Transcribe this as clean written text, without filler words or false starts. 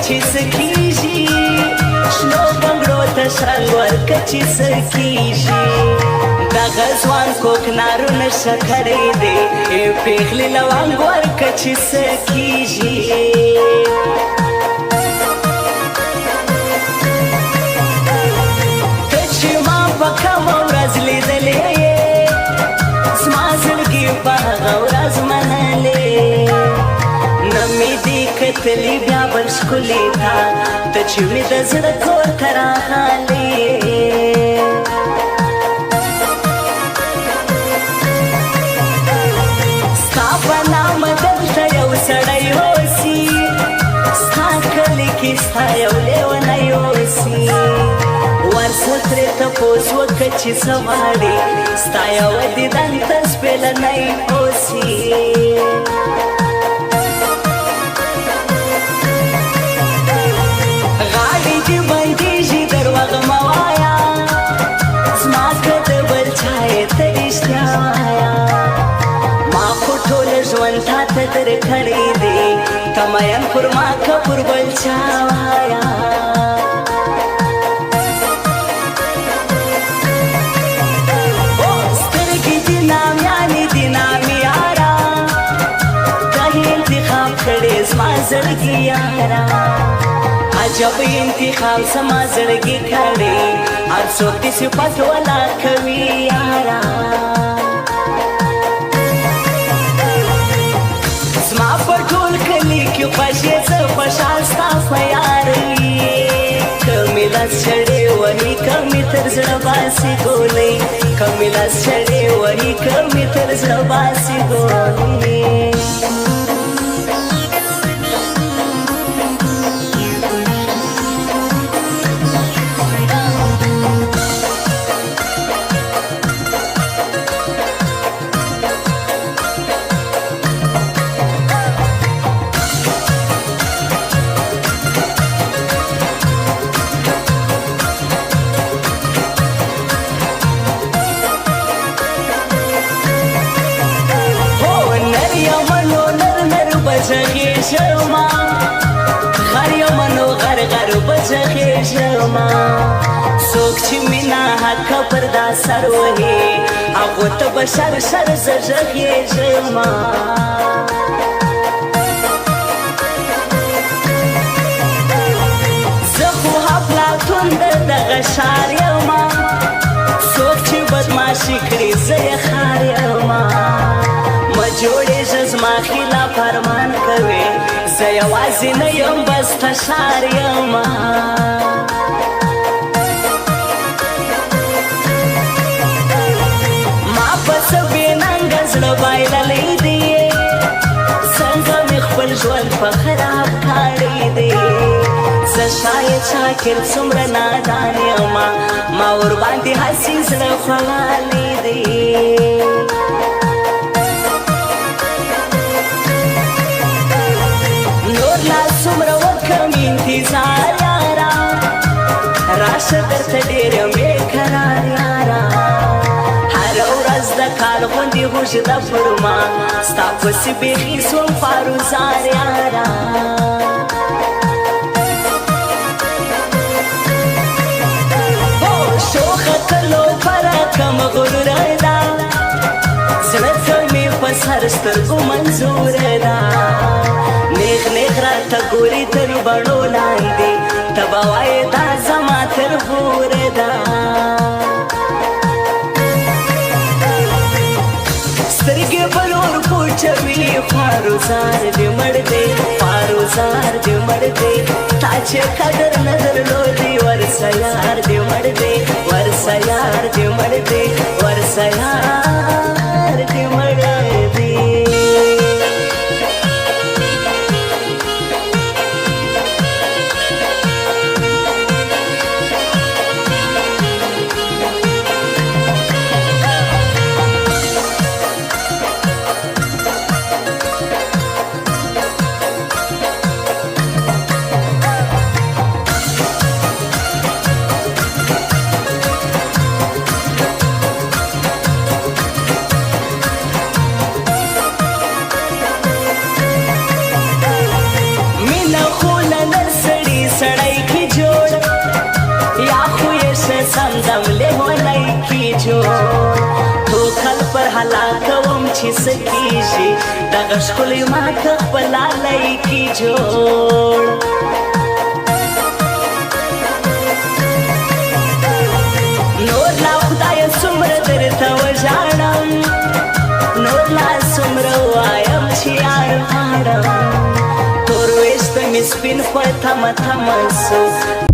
چې سکیږي شنو بنګړو ته شرنګ ورکه چې سکیږي دغه ځوان کوک نارو نشه کړی دی پیغلې لونګ ورکه چې سکیږي ته چې ما په کومه ورځ لیدلې زما زړګي په هغه ورځ منلې نه مې دې کتلې بیا بل ښکلې تا ته چې مې د زړه کور ته راغلې ستا په نامه دلته یو سړی اوسي ستا کلي کې ستا یو لیونی اوسي ورسه ترې تپوس وکړه چې څه غواړې ستا یوه دیدن ته سپېلنی اوسي غاړې دې بندېږي درواغ مه وایه زما که د بل چا یې ته رښتیا وایه ما خو ټوله ژوند تا ته درکړی دی ته مین پر ما که پر بل چا وایه زما زړګي یارا عجب انتخاب زما زړګي کړي هر څوک دې صفت ولا کوي یارا زما په ټول کلي کې خوښې زه خوشحال ستا په یاري کمې لاس چړې وهي کمې تر زړه باسي ګولۍ کمې لاس چړې وهي کمې تر زړه باسي ګولۍ بچخیشما غر یمنو غر غر بچخیشما څوک چې مینا حق پر دا سر وهي هغو ته به شر شر زژخیشما زه خو افلاطون د دغه ښار یمه څوک چې بدماشي کړي زه یې ښار یمه جوړېږه زما خلاف ارمان کوې زه یوازې نه یم بس تشار یمه ما پسه بېننګه زړه بایللی دی څنګه مې خپل ژوند په خراب کړی دی زه شاید شاکر څومره نادان یمه ما ورباندې هسې زړه خوړلی دی انتظار یارا راشه درته ډېر یم بېقرار یارا هره ورځ د کال غوندې اوږده پر ما ستا پسې بیخي سوم خوارزار یارا شوخه کلو پرکه مغروره ده زړه ته مې په سر سترګو منظوره ده نیغ نیغ راته ګوري تر بڼو لاندې ته به وایې دا زما تر بوره ده سترګې به نور پوچوي خوارزار دې مړ دی خوارزار دې مړ دی تا چې قدر نه درلودې ورسه یار دې مړ دی ورسه یار دې مړ دی ورسه یار دې مړ دی تو خل پر هلاکوم چې سکیږي دغه ښکلی ماته خپلالی کی جوړ نور لا خدای څومره درته وژاړم نور لا څومره وایم چې یار غواړم تور ویښته مې سپین په تمه تمه سو